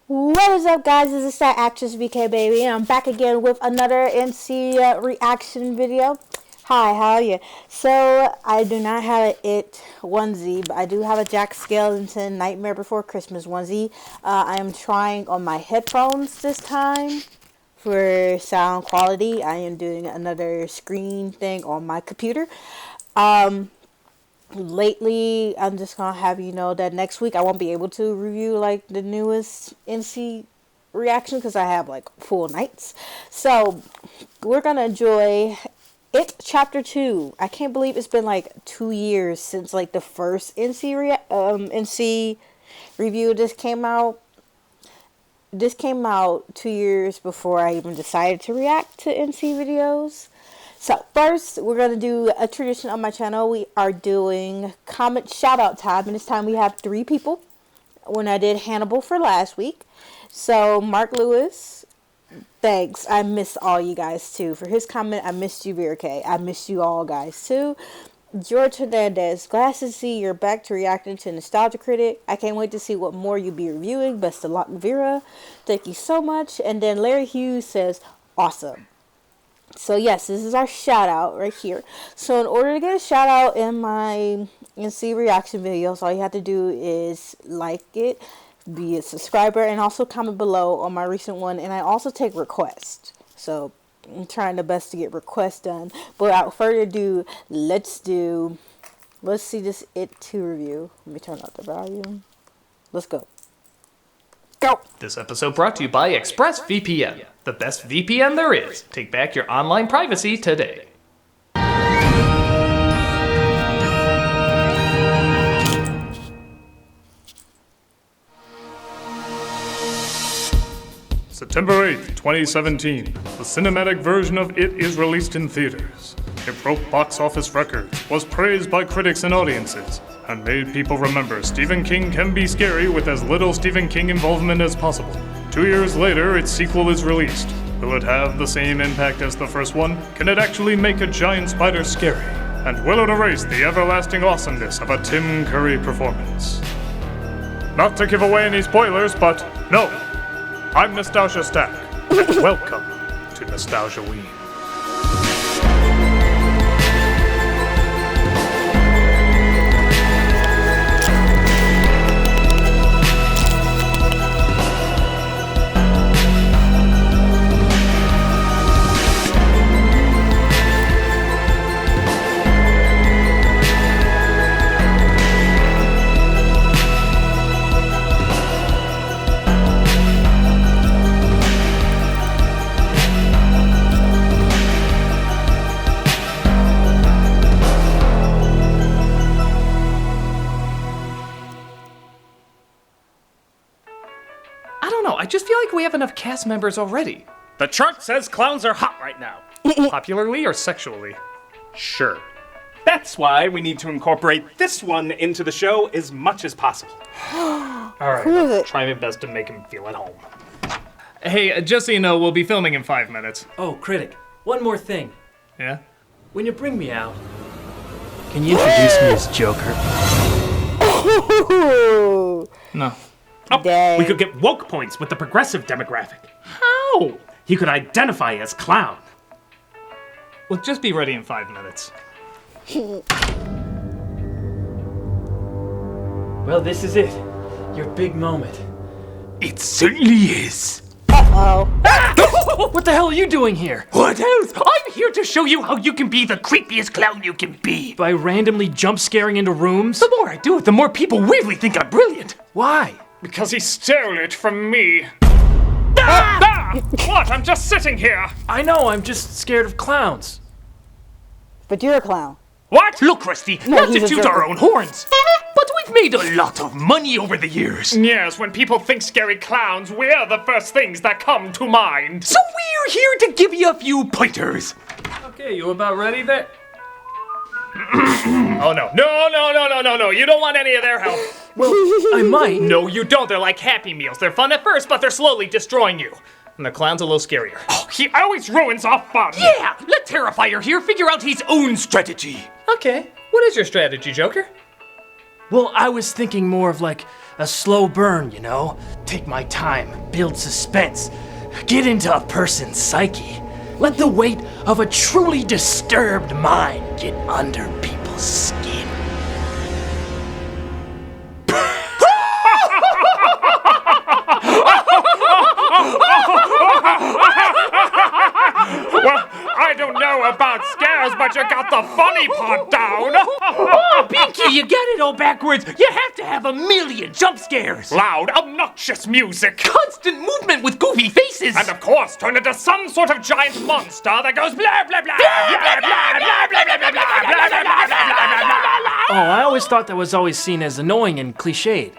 What is up, guys? This is that actress VK Baby, and I'm back again with another NC reaction video. Hi, how are you? So, I do not have an It onesie, but I do have a Jack Skellington Nightmare Before Christmas onesie. I am trying on my headphones this time for sound quality. I am doing another screen thing on my computer. Lately, I'm just gonna have you know that next week I won't be able to review like the newest NC reaction because I have like full nights. So we're gonna enjoy It Chapter 2. I can't believe it's been like 2 years since like the first NC review. This came out 2 years before I even decided to react to NC videos. So first, we're going to do a tradition on my channel. We are doing comment shout out time, and this time we have 3 people when I did Hannibal for last week. So Mark Lewis, thanks. I miss all you guys too. For his comment, I missed you, Virke. I missed you all guys too. George Hernandez, glad to see you're back to reacting to Nostalgia Critic. I can't wait to see what more you'll be reviewing. Best of luck, Vera. Thank you so much. And then Larry Hughes says, awesome. So yes, this is our shout out right here. So in order to get a shout out in my NC reaction videos, all you have to do is like it, be a subscriber, and also comment below on my recent one. And I also take requests. So I'm trying the best to get requests done. But without further ado, let's see this It 2 review. Let me turn up the volume. Let's go. Go! This episode brought to you by ExpressVPN, the best VPN there is. Take back your online privacy today. September 8th, 2017. The cinematic version of It is released in theaters. It broke box office records, was praised by critics and audiences, and made people remember Stephen King can be scary with as little Stephen King involvement as possible. 2 years later, its sequel is released. Will it have the same impact as the first one? Can it actually make a giant spider scary? And will it erase the everlasting awesomeness of a Tim Curry performance? Not to give away any spoilers, but no, I'm Nostalgia Stack, and welcome to Nostalgia Ween. I just feel like we have enough cast members already. The chart says clowns are hot right now. Popularly or sexually? Sure. That's why we need to incorporate this one into the show as much as possible. Alright, I'll try my best to make him feel at home. Hey, just so you know, we'll be filming in 5 minutes. Oh, Critic, one more thing. Yeah? When you bring me out, can you introduce me as Joker? No. Oh, Dang. we could get woke points with the progressive demographic. How? He could identify as clown. Well, just be ready in 5 minutes. Well, this is it. Your big moment. It certainly is. Uh-oh. What the hell are you doing here? What else? I'm here to show you how you can be the creepiest clown you can be. By randomly jump scaring into rooms? The more I do it, the more people weirdly think I'm brilliant. Why? Because he stole it from me. What? I'm just sitting here. I know, I'm just scared of clowns. But you're a clown. What? Look, Rusty, not he's to a toot joker. our own horns, but we've made a lot of money over the years. Yes, when people think scary clowns, we're the first things that come to mind. So we're here to give you a few pointers. Okay, you about ready there? Oh no. No, you don't want any of their help. Well, I might. No, you don't. They're like Happy Meals. They're fun at first, but they're slowly destroying you. And the clown's a little scarier. Oh, he always ruins our fun. Yeah, let Terrifier here figure out his own strategy. Okay, what is your strategy, Joker? Well, I was thinking more of like A slow burn, you know? Take my time, build suspense, get into a person's psyche. Let the weight of a truly disturbed mind get under people's skin. Well, I don't know about scares, but you got the funny part down. Oh, Pinky, you got it all backwards. You have to have a million jump scares. Loud, obnoxious music. Constant movement with goofy faces. And of course, turn into some sort of giant monster that goes blah, blah, blah, blah, blah, blah, blah, blah, blah, blah, blah, blah, blah, blah, blah, blah. Oh, I always thought that was always seen as annoying and cliched.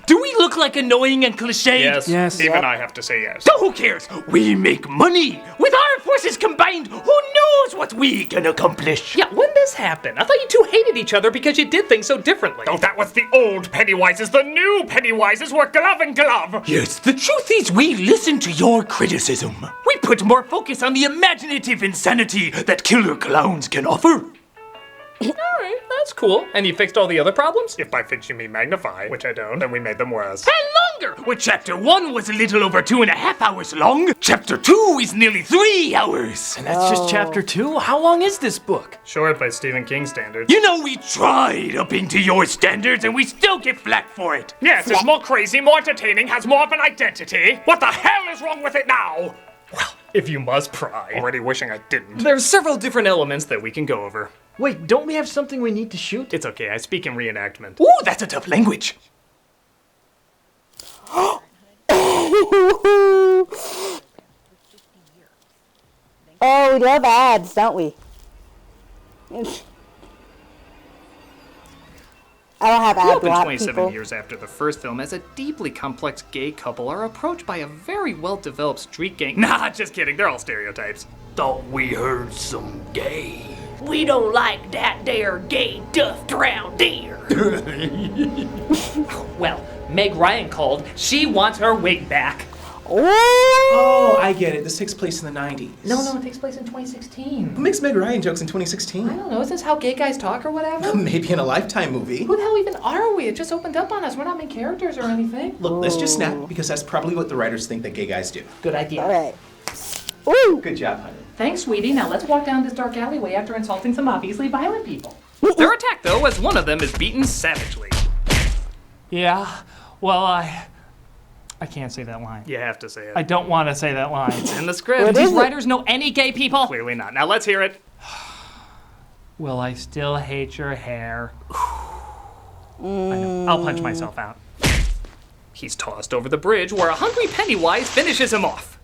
Do we look like annoying and cliched? Yes. Even I have to say yes. So who cares? We make money. With our forces combined, who knows what we can accomplish? Yeah, when this happened? I thought you two hated each other because you did things so differently. Oh, that was the old Pennywises. The new Pennywises were glove and glove. Yes, the truth is we listen to your criticism. We put more focus on the imaginative insanity that killer clowns can offer. Alright, that's cool. And you fixed all the other problems? If by fix you mean magnify, which I don't, then we made them worse. And longer! Where chapter 1 was a little over 2.5 hours long, chapter 2 is nearly 3 hours. And that's just chapter 2? How long is this book? Short by Stephen King standards. You know, we tried upping to your standards and we still get flack for it. Yes, it's more crazy, more entertaining, has more of an identity. What the hell is wrong with it now? Well, if you must pry. Already wishing I didn't. There's several different elements that we can go over. Wait, don't we have something we need to shoot? It's okay, I speak in reenactment. Ooh, that's a tough language. Oh, we love ads, don't we? I don't have We ad opened block, 27 people. years after the first film as a deeply complex gay couple are approached by a very well-developed street gang. Nah, just kidding, they're all stereotypes. Thought we heard some gay. We don't like that there gay duffed round there. Well, Meg Ryan called. She wants her wig back. Oh, I get it. This takes place in the 90s. No, it takes place in 2016. Who makes Meg Ryan jokes in I 2016? don't know, is this how gay guys talk or whatever? Maybe in a Lifetime movie. Who the hell even are we? It just opened up on us. We're not main characters or anything. Look, let's just snap because that's probably what the writers think that gay guys do. Good idea. Alright. Ooh! Good job, honey. Thanks, sweetie. Now let's walk down this dark alleyway after insulting some obviously violent people. They're attacked, though, as one of them is beaten savagely. Yeah, well, I can't say that line. You have to say it. I don't want to say that line. It's in the script. What These is it? writers know any gay people? Clearly not. Now let's hear it. Will I still hate your hair? I know. I'll punch myself out. He's tossed over the bridge where a hungry Pennywise finishes him off.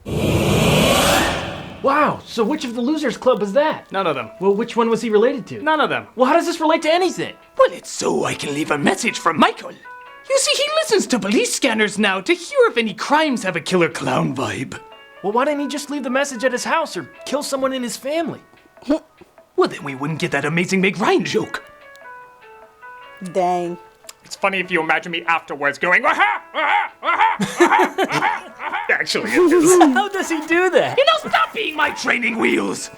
Wow, so which of the Losers Club was that? None of them. Well, which one was he related to? None of them. Well, how does this relate to anything? Well, it's so I can leave a message for Michael. You see, he listens to police scanners now to hear if any crimes have a killer clown vibe. Well, why didn't he just leave the message at his house or kill someone in his family? Well, then we wouldn't get that amazing Meg Ryan joke. Dang. It's funny if you imagine me afterwards going, aha, aha, aha, aha, aha, aha. Actually, it is. How does he do that? You know, stop being my training wheels.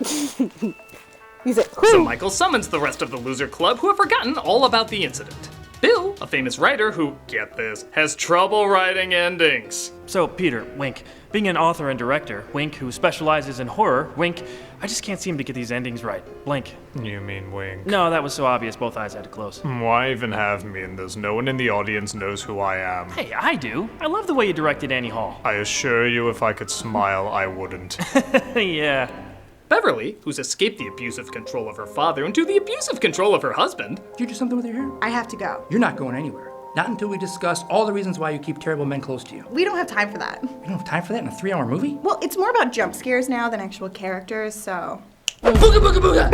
He's like, So Michael summons the rest of the Loser Club who have forgotten all about the incident. Bill, a famous writer who, get this, has trouble writing endings. So, Peter, Wink, being an author and director, Wink, who specializes in horror, Wink, I just can't seem to get these endings right. Blink. You mean wink? No, that was so obvious both eyes had to close. Why even have me in this? No one in the audience knows who I am. Hey, I do. I love the way you directed Annie Hall. I assure you, if I could smile, I wouldn't. Yeah. Beverly, who's escaped the abusive control of her father into the abusive control of her husband. Did you do something with your hair? I have to go. You're not going anywhere. Not until we discuss all the reasons why you keep terrible men close to you. We don't have time for that. You don't have time for that in a 3-hour movie? Well, it's more about jump scares now than actual characters, so. Booga booga booga!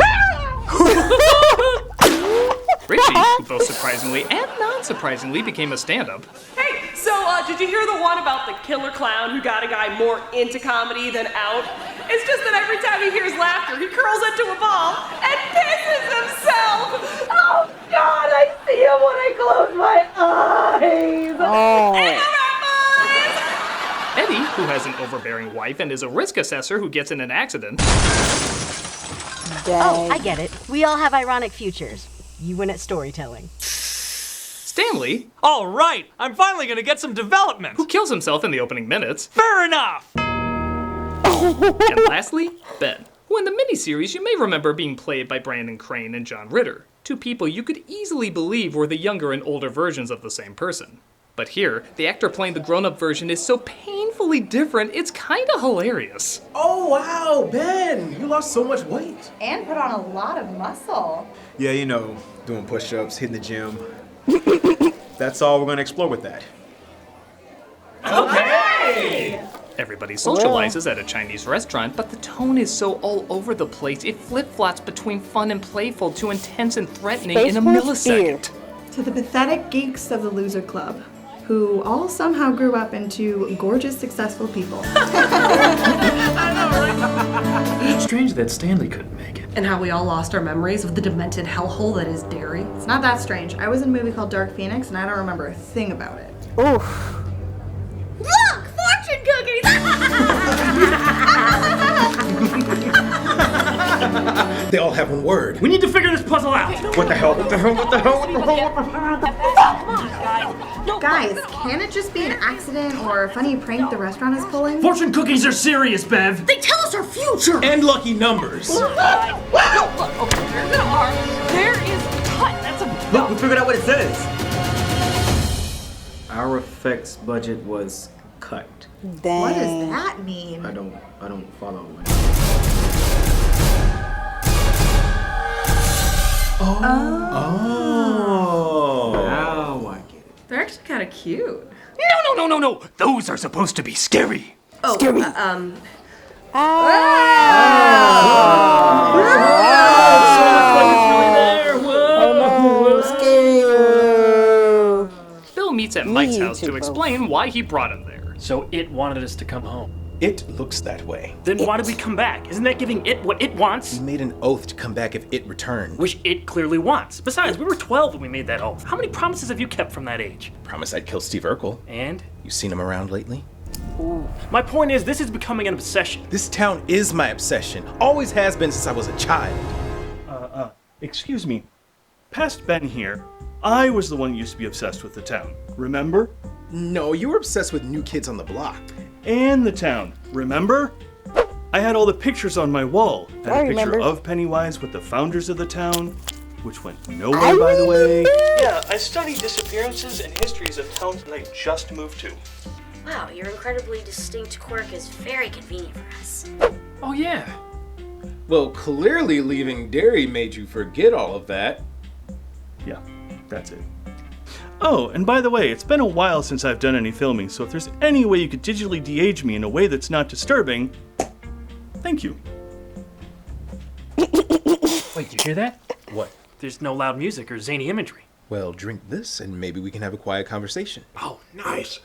Richie, who both surprisingly and non-surprisingly became a stand-up. Hey, so did you hear the one about the killer clown who got a guy more into comedy than out? It's just that every time he hears laughter, he curls into a ball and pisses himself. Oh God, I see him when I close my eyes. Oh. Eddie, who has an overbearing wife and is a risk assessor who gets in an accident. Dang. Oh, I get it. We all have ironic futures. You win at storytelling. Stanley, All right, I'm finally gonna get some development. who kills himself in the opening minutes. Fair enough. And lastly, Ben, who in the miniseries you may remember being played by Brandon Crane and John Ritter, two people you could easily believe were the younger and older versions of the same person. But here, the actor playing the grown-up version is so painfully different, it's kinda hilarious. Oh, wow, Ben, you lost so much weight. And put on a lot of muscle. Yeah, you know, doing push-ups, hitting the gym. That's all we're gonna explore with that. Okay! Everybody socializes at a Chinese restaurant, but the tone is so all over the place, it flip-flops between fun and playful to intense and threatening in a millisecond. To the pathetic geeks of the Loser Club, who all somehow grew up into gorgeous, successful people. Strange that Stanley couldn't make it. And how we all lost our memories of the demented hellhole that is Derry. It's not that strange. I was in a movie called Dark Phoenix, and I don't remember a thing about it. Oof. Look! Fortune cookies! They all have one word. We need to figure this puzzle out. What the hell? What the hell? What the hell? What the hell? Guys, can it just be an accident or a funny prank the restaurant is pulling? Fortune cookies are serious, Bev. They tell us our future! And lucky numbers. Look, okay, there's an R. There is cut. That's a Look, we figured out what it says. Our effects budget was cut. Dang. What does that mean? I don't follow. Oh. Now I get it. They're actually kind of cute. No. Those are supposed to be scary. Oh, Scary. Bill meets at Mike's house to explain why he brought him there. So it wanted us to come home. It looks that way. Then why did we come back? Isn't that giving it what it wants? We made an oath to come back if it returned. Which it clearly wants. Besides, we were 12 when we made that oath. How many promises have you kept from that age? Promise I'd kill Steve Urkel. And? You seen him around lately? My point is, this is becoming an obsession. This town is my obsession. Always has been since I was a child. Excuse me. Past Ben here, I was the one who used to be obsessed with the town. Remember? No, you were obsessed with New Kids on the Block. And the town. Remember? I had all the pictures on my wall. I had a picture of Pennywise with the founders of the town, which went nowhere, by the way. Yeah, I studied disappearances and histories of towns that I just moved to. Wow, your incredibly distinct quirk is very convenient for us. Oh, yeah. Well, clearly leaving Derry made you forget all of that. Yeah, that's it. Oh, and by the way, it's been a while since I've done any filming, so if there's any way you could digitally de-age me in a way that's not disturbing, thank you. Wait, you hear that? What? There's no loud music or zany imagery. Well, drink this and maybe we can have a quiet conversation. Oh, nice.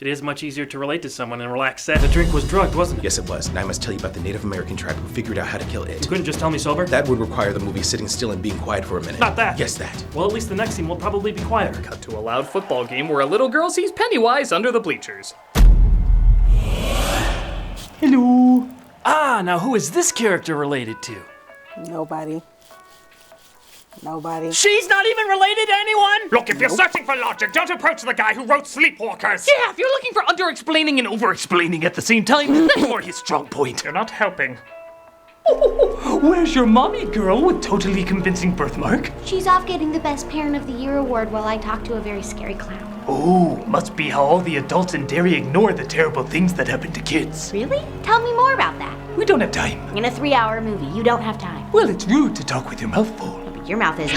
It is much easier to relate to someone in a relaxed set. The drink was drugged, wasn't it? Yes, it was. And I must tell you about the Native American tribe who figured out how to kill it. You couldn't just tell me sober? That would require the movie sitting still and being quiet for a minute. Not that. Yes, that. Well, at least the next scene will probably be quieter. Cut to a loud football game where a little girl sees Pennywise under the bleachers. Hello. Ah, now who is this character related to? Nobody. She's not even related to anyone? Look, if you're searching for logic, don't approach the guy who wrote Sleepwalkers. Yeah, if you're looking for under-explaining and over-explaining at the same time, that's more his strong point. You're not helping. Where's your mommy, girl, with totally convincing birthmark? She's off getting the Best Parent of the Year award while I talk to a very scary clown. Oh, must be how all the adults in Derry ignore the terrible things that happen to kids. Really? Tell me more about that. We don't have time. In a 3-hour movie, you don't have time. Well, it's rude to talk with your mouth full. Your mouth is.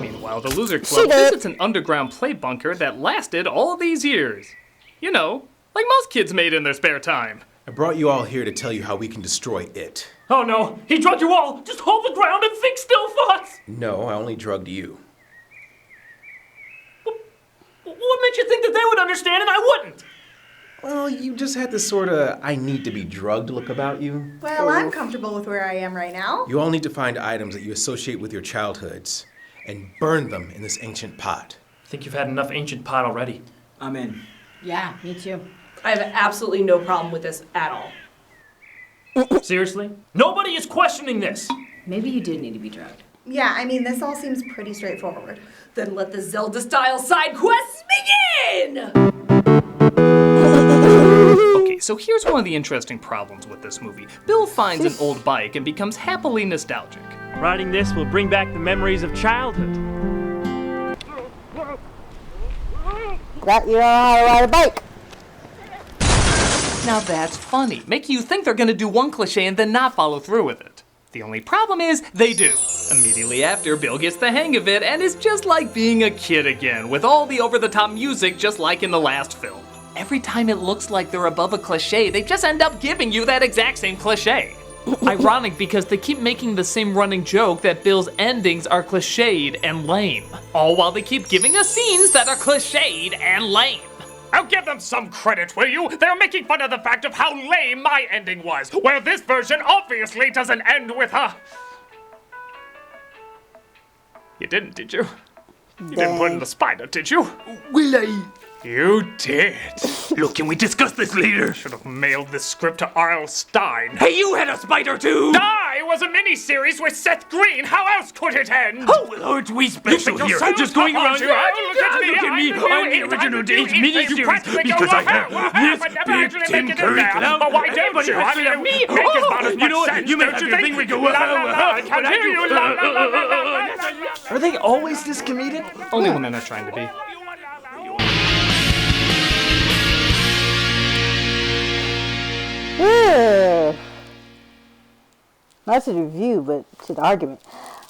Meanwhile, the Loser Club visits an underground play bunker that lasted all these years. You know, like most kids made in their spare time. I brought you all here to tell you how we can destroy it. Oh no, he drugged you all! Just hold the ground and think still, thoughts! No, I only drugged you. What made you think that they would understand and I wouldn't? Well, you just had this sort of I need to be drugged look about you. Well, I'm comfortable with where I am right now. You all need to find items that you associate with your childhoods and burn them in this ancient pot. I think you've had enough ancient pot already. I'm in. Yeah, me too. I have absolutely no problem with this at all. Seriously? Nobody is questioning this! Maybe you did need to be drugged. Yeah, I mean, this all seems pretty straightforward. Then let the Zelda-style side quests begin! Okay, so here's one of the interesting problems with this movie. Bill finds an old bike and becomes happily nostalgic. Riding this will bring back the memories of childhood. That you don't know how to ride a bike. Now that's funny, making you think they're gonna do one cliche and then not follow through with it. The only problem is, they do. Immediately after, Bill gets the hang of it and is just like being a kid again, with all the over-the-top music just like in the last film. Every time it looks like they're above a cliche, they just end up giving you that exact same cliche. Ironic because they keep making the same running joke that Bill's endings are cliched and lame. All while they keep giving us scenes that are cliched and lame. I'll give them some credit, will you? They're making fun of the fact of how lame my ending was, where this version obviously doesn't end with a... You didn't, did you? You didn't put in the spider, did you? Will I? You did. Look, can we discuss this later? Should have mailed this script to R.L. Stein. Hey, you had a spider too! Die was a miniseries with Seth Green. How else could it end? Oh, well, aren't we special here? I'm just going around you. Look at me. I'm the original Dave's miniseries because I have this big Tim Curry clown. But why don't you? I mean, me? You know what? You may have your thing. We go, I can't hear you. Are they always this comedic? Only when they're not trying to be. Not to the review, but to the argument.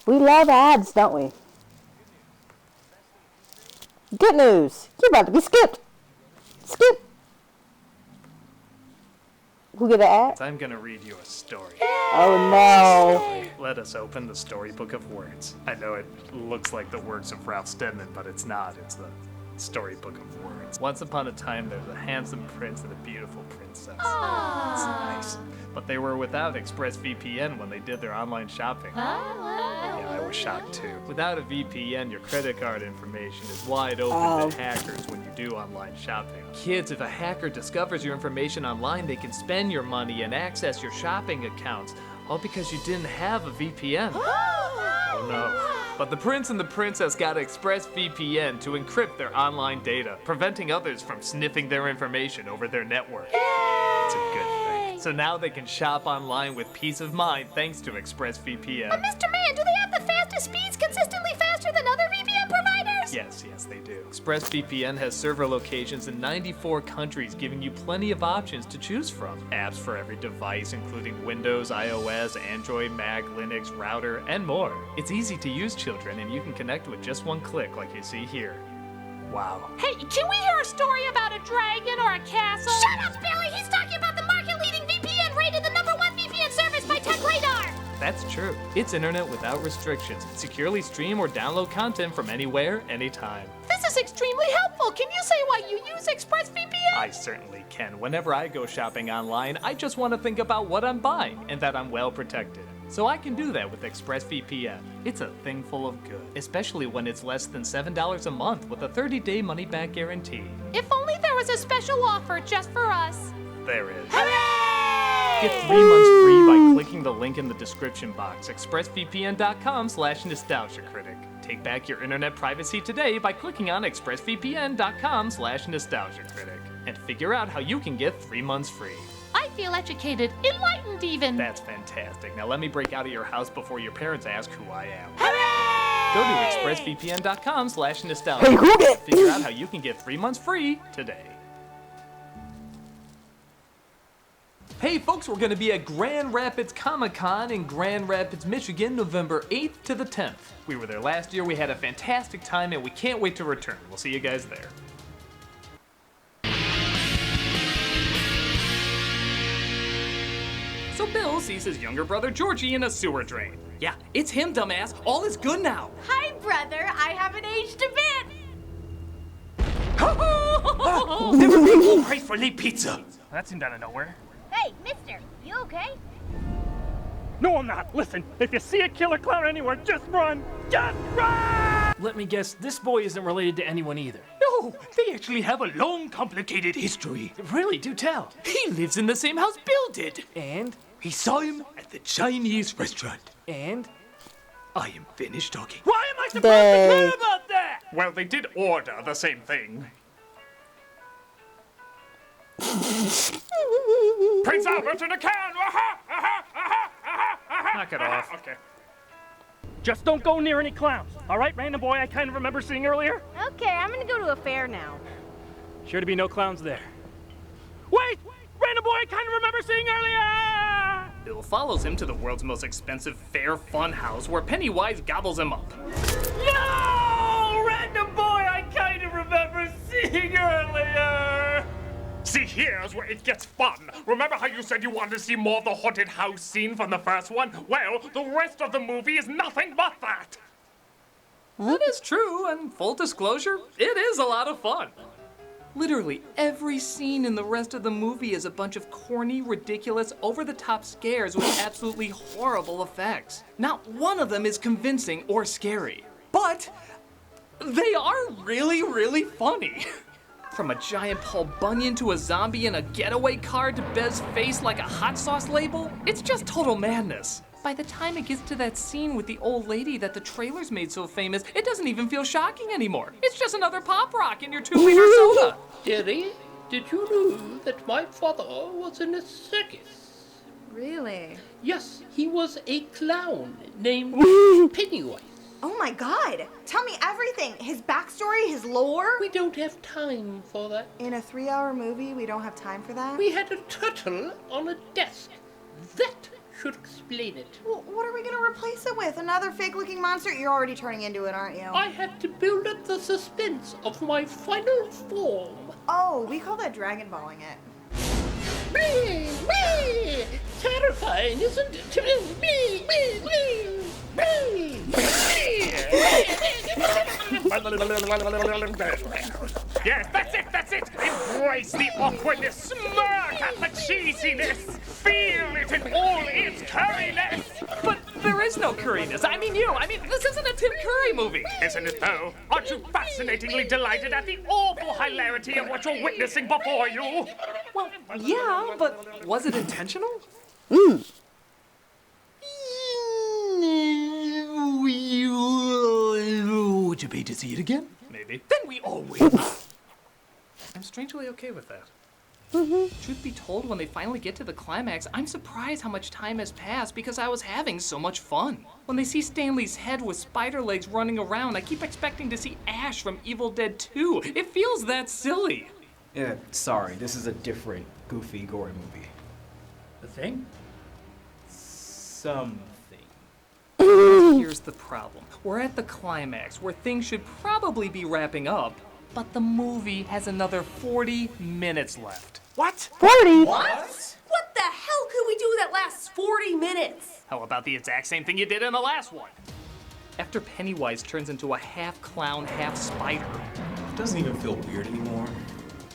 We love ads, don't we? Good news. You're about to be skipped. Skip. Who get an ad? I'm gonna read you a story. Oh no. Let us open the storybook of words. I know it looks like the works of Ralph Steadman, but it's not. It's the storybook of words. Once upon a time, there was a handsome prince and a beautiful princess. Aww. It's nice. But they were without ExpressVPN when they did their online shopping. Yeah, I was shocked too. Without a VPN, your credit card information is wide open to hackers when you do online shopping. Kids, if a hacker discovers your information online, they can spend your money and access your shopping accounts, all because you didn't have a VPN. Oh no. But the prince and the princess got ExpressVPN to encrypt their online data, preventing others from sniffing their information over their network. It's a good thing. So now they can shop online with peace of mind thanks to ExpressVPN. But Mr. Man, do they have the fastest speeds consistently faster than other VPN providers? Yes, they do. ExpressVPN has server locations in 94 countries, giving you plenty of options to choose from. Apps for every device, including Windows, iOS, Android, Mac, Linux, router, and more. It's easy to use, children, and you can connect with just one click like you see here. Wow. Hey, can we hear a story about a dragon or a castle? Shut up, Billy! He's talking about the market-leading VPN rated the #1 VPN service by TechRadar! That's true. It's internet without restrictions. Securely stream or download content from anywhere, anytime. This is extremely helpful. Can you say why you use ExpressVPN? I certainly can. Whenever I go shopping online, I just want to think about what I'm buying and that I'm well protected. So I can do that with ExpressVPN. It's a thing full of good, especially when it's less than $7 a month with a 30-day money-back guarantee. If only there was a special offer just for us. There is. Get 3 months free by clicking the link in the description box, expressvpn.com/nostalgiacritic. Take back your internet privacy today by clicking on expressvpn.com/nostalgiacritic and figure out how you can get 3 months free. I feel educated, enlightened even. That's fantastic. Now let me break out of your house before your parents ask who I am. Go to expressvpn.com/nostalgia and figure out how you can get 3 months free today. Hey folks, we're going to be at Grand Rapids Comic-Con in Grand Rapids, Michigan, November 8th to the 10th. We were there last year, we had a fantastic time, and we can't wait to return. We'll see you guys there. So Bill sees his younger brother Georgie in a sewer drain. Yeah, it's him, dumbass. All is good now. Hi, brother. I haven't aged a bit. Never paid full price for late pizza. That seemed out of nowhere. Hey, mister, you okay? No, I'm not. Listen, if you see a killer clown anywhere, just run. Just run! Let me guess, this boy isn't related to anyone either. No, they actually have a long, complicated history. Really? Do tell. He lives in the same house Bill did. And? He saw him at the Chinese restaurant. And? I am finished talking. Why am I supposed Dang. to care about that? Well, they did order the same thing. Prince Albert in a can! Knock it off. Okay. Just don't go near any clowns. All right, random boy I kind of remember seeing earlier? Okay, I'm gonna go to a fair now. Sure to be no clowns there. Wait! Random boy I kind of remember seeing earlier! Bill follows him to the world's most expensive fair fun house where Pennywise gobbles him up. No! Random boy I kind of remember seeing earlier! See, here's where it gets fun. Remember how you said you wanted to see more of the haunted house scene from the first one? Well, the rest of the movie is nothing but that. That is true, and full disclosure, it is a lot of fun. Literally every scene in the rest of the movie is a bunch of corny, ridiculous, over-the-top scares with absolutely horrible effects. Not one of them is convincing or scary, but they are really, really funny. From a giant Paul Bunyan to a zombie in a getaway car to Bez's face like a hot sauce label, it's just total madness. By the time it gets to that scene with the old lady that the trailers made so famous, it doesn't even feel shocking anymore. It's just another pop rock in your 2-liter soda. Dearie, did you know that my father was in a circus? Really? Yes, he was a clown named Pennywise. Oh my god! Tell me everything! His backstory, his lore? We don't have time for that. In a 3-hour movie, we don't have time for that? We had a turtle on a desk. That should explain it. Well, what are we gonna replace it with? Another fake-looking monster? You're already turning into it, aren't you? I had to build up the suspense of my final form. Oh, we call that Dragon Balling it. Blee, blee. Terrifying, isn't it? Blee, blee, blee. Blee, Yes, that's it! Embrace the awkwardness, smirk at the cheesiness, feel it in all its curriness! But there is no curriness. I mean, this isn't a Tim Curry movie. Isn't it though? Aren't you fascinatingly delighted at the awful hilarity of what you're witnessing before you? Well, yeah, but was it intentional? Would you pay to see it again? Maybe. Then we all win. I'm strangely okay with that. Truth be told, when they finally get to the climax, I'm surprised how much time has passed because I was having so much fun. When they see Stanley's head with spider legs running around, I keep expecting to see Ash from Evil Dead 2. It feels that silly. Yeah, sorry, this is a different, goofy, gory movie. The Thing? Something. Here's the problem. We're at the climax where things should probably be wrapping up, but the movie has another 40 minutes left. What? 40? What? What the hell could we do that lasts 40 minutes? How about the exact same thing you did in the last one? After Pennywise turns into a half clown, half spider. It doesn't even feel weird anymore.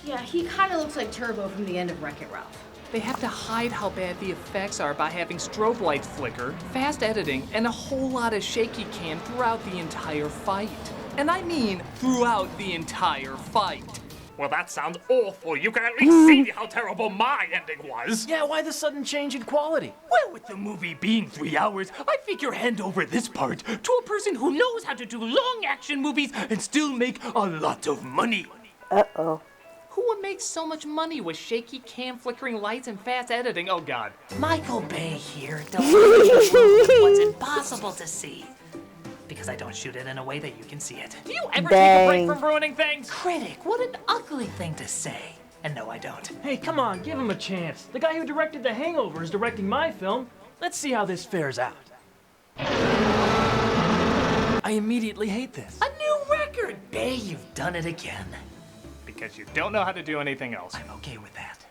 Yeah, he kind of looks like Turbo from the end of Wreck-It Ralph. They have to hide how bad the effects are by having strobe lights flicker, fast editing, and a whole lot of shaky cam throughout the entire fight. And I mean throughout the entire fight. Well, that sounds awful. You can at least see how terrible my ending was. Yeah, why the sudden change in quality? Well, with the movie being 3 hours, I figure hand over this part to a person who knows how to do long action movies and still make a lot of money. Uh-oh. Who would make so much money with shaky cam flickering lights and fast editing? Oh god. Michael Bay here, delivering what's impossible to see. Because I don't shoot it in a way that you can see it. Do you ever take a break from ruining things? Critic, what an ugly thing to say. And no, I don't. Hey, come on, give him a chance. The guy who directed The Hangover is directing my film. Let's see how this fares out. I immediately hate this. A new record! Bay, you've done it again. Because you don't know how to do anything else. I'm okay with that.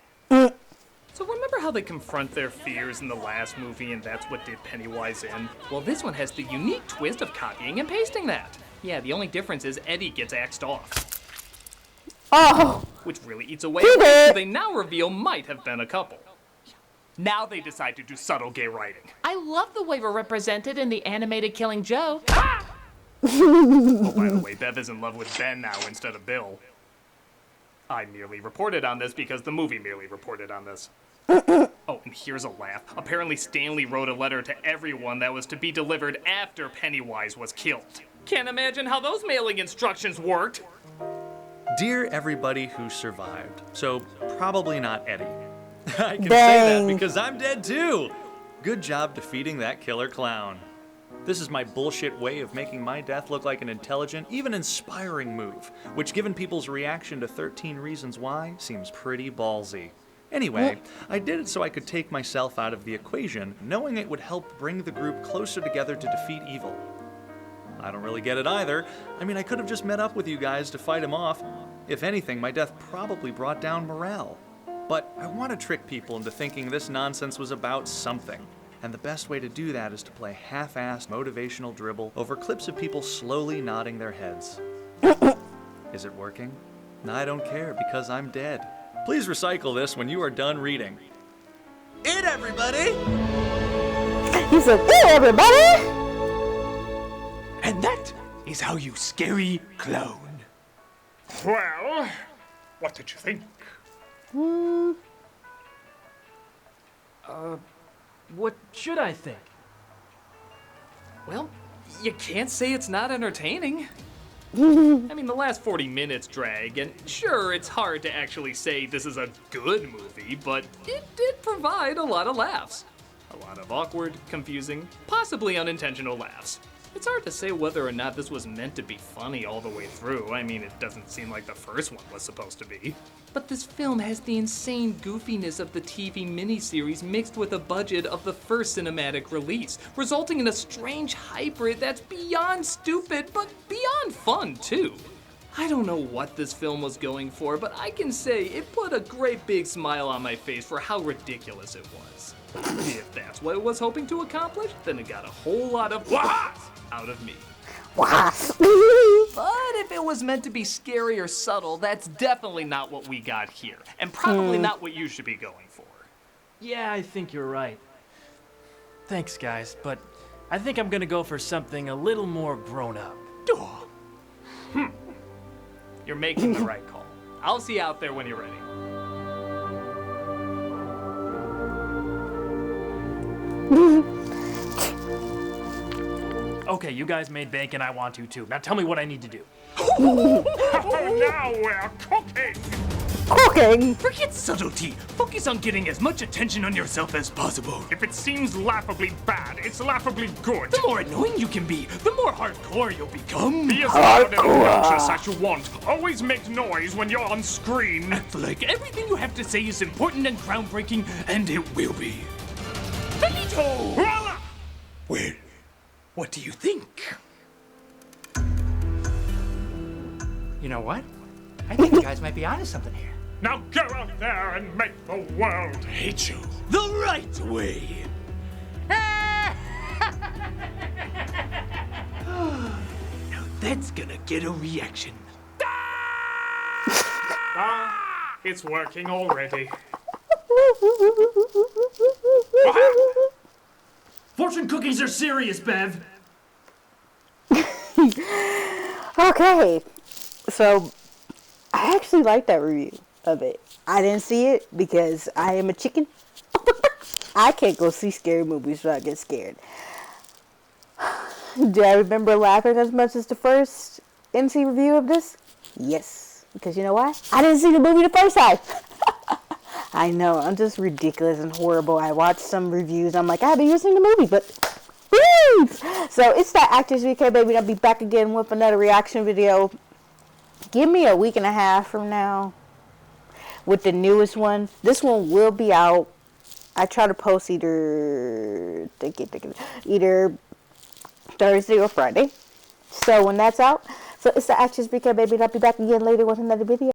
So remember how they confront their fears in the last movie and that's what did Pennywise in? Well, this one has the unique twist of copying and pasting that. Yeah, the only difference is Eddie gets axed off. Oh! Which really eats away at who they now reveal might have been a couple. Now they decide to do subtle gay writing. I love the way we're represented in the animated Killing Joke. Oh, by the way, Bev is in love with Ben now instead of Bill. I merely reported on this because the movie merely reported on this. Oh, and here's a laugh. Apparently Stanley wrote a letter to everyone that was to be delivered after Pennywise was killed. Can't imagine how those mailing instructions worked. Dear everybody who survived, so probably not Eddie. I can say Dang. that because I'm dead too. Good job defeating that killer clown. This is my bullshit way of making my death look like an intelligent, even inspiring move, which given people's reaction to 13 Reasons Why, seems pretty ballsy. Anyway, I did it so I could take myself out of the equation, knowing it would help bring the group closer together to defeat evil. I don't really get it either. I mean, I could have just met up with you guys to fight him off. If anything, my death probably brought down morale. But I want to trick people into thinking this nonsense was about something. And the best way to do that is to play half-assed motivational dribble over clips of people slowly nodding their heads. Is it working? I don't care because I'm dead. Please recycle this when you are done reading. Eat everybody! He said, "Eat everybody!" And that is how you scary clown. Well, what did you think? What should I think? Well, you can't say it's not entertaining. I mean, the last 40 minutes drag, and sure, it's hard to actually say this is a good movie, but it did provide a lot of laughs. A lot of awkward, confusing, possibly unintentional laughs. It's hard to say whether or not this was meant to be funny all the way through. I mean, it doesn't seem like the first one was supposed to be. But this film has the insane goofiness of the TV miniseries mixed with a budget of the first cinematic release, resulting in a strange hybrid that's beyond stupid, but beyond fun, too. I don't know what this film was going for, but I can say it put a great big smile on my face for how ridiculous it was. If that's what it was hoping to accomplish, then it got a whole lot of wahs out of me. Wahs. But if it was meant to be scary or subtle, that's definitely not what we got here, and probably not what you should be going for. Yeah, I think you're right. Thanks, guys, but I think I'm gonna go for something a little more grown up. You're making the right call. I'll see you out there when you're ready. Okay, you guys made bank and I want to too. Now tell me what I need to do. Oh, now we're cooking! Cooking? Forget subtlety. Focus on getting as much attention on yourself as possible. If it seems laughably bad, it's laughably good. The more annoying you can be, the more hardcore you'll become. Be as loud and obnoxious as you want. Always make noise when you're on screen. Act like everything you have to say is important and groundbreaking, and it will be. Benito! Voila! Well, what do you think? You know what? I think you guys might be onto something here. Now go out there and make the world hate you. The right way. Now that's gonna get a reaction. It's working already. Fortune cookies are serious, Bev. Okay, so I actually like that review of it. I didn't see it because I am a chicken. I can't go see scary movies without getting scared. Do I remember laughing as much as the first NC review of this? Yes, because you know why? I didn't see the movie the first time. I know, I'm just ridiculous and horrible. I watched some reviews. I'm like, I haven't even seen the movie, but woo! So it's that Actors VK, baby. I'll be back again with another reaction video. Give me a week and a half from now with the newest one. This one will be out. I try to post either Thursday or Friday. So when that's out, so it's the Actors VK, baby. I'll be back again later with another video.